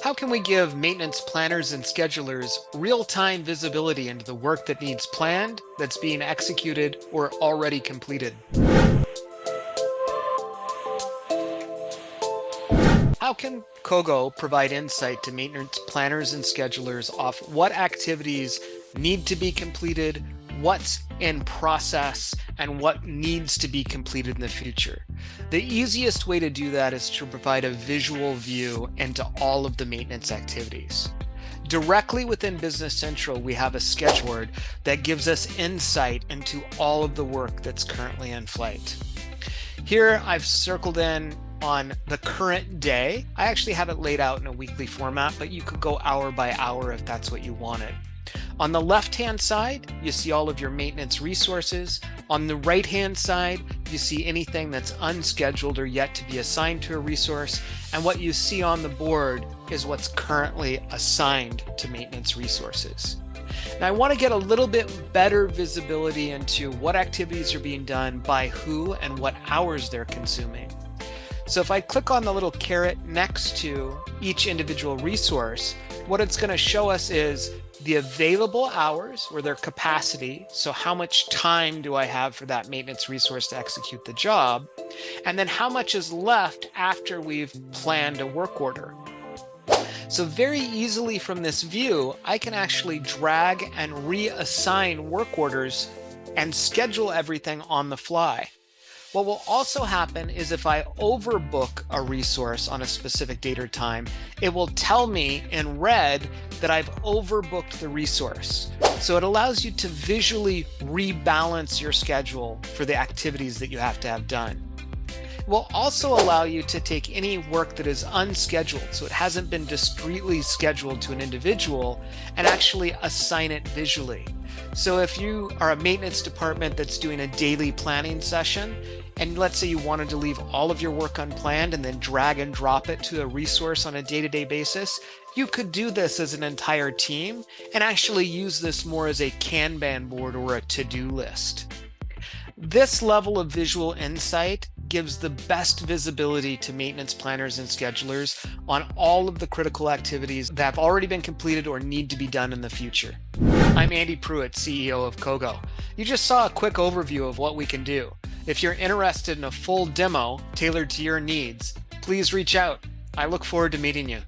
How can we give maintenance planners and schedulers real-time visibility into the work that needs planned, that's being executed, or already completed? How can CoGo provide insight to maintenance planners and schedulers off what activities need to be completed, what's in process, and what needs to be completed in the future? The easiest way to do that is to provide a visual view into all of the maintenance activities. Directly within Business Central, we have a schedule that gives us insight into all of the work that's currently in flight. Here I've circled in on the current day. I actually have it laid out in a weekly format, but you could go hour by hour if that's what you wanted. On the left-hand side, you see all of your maintenance resources. On the right-hand side, you see anything that's unscheduled or yet to be assigned to a resource. And what you see on the board is what's currently assigned to maintenance resources. Now, I want to get a little bit better visibility into what activities are being done by who and what hours they're consuming. So if I click on the little caret next to each individual resource, what it's going to show us is the available hours or their capacity. So how much time do I have for that maintenance resource to execute the job? And then how much is left after we've planned a work order. So very easily from this view, I can actually drag and reassign work orders and schedule everything on the fly. What will also happen is if I overbook a resource on a specific date or time, it will tell me in red that I've overbooked the resource. So it allows you to visually rebalance your schedule for the activities that you have to have done. It will also allow you to take any work that is unscheduled, so it hasn't been discretely scheduled to an individual, and actually assign it visually. So if you are a maintenance department that's doing a daily planning session, and let's say you wanted to leave all of your work unplanned and then drag and drop it to a resource on a day-to-day basis, you could do this as an entire team and actually use this more as a Kanban board or a to-do list. This level of visual insight gives the best visibility to maintenance planners and schedulers on all of the critical activities that have already been completed or need to be done in the future. I'm Andy Pruitt, CEO of CoGo. You just saw a quick overview of what we can do. If you're interested in a full demo tailored to your needs, please reach out. I look forward to meeting you.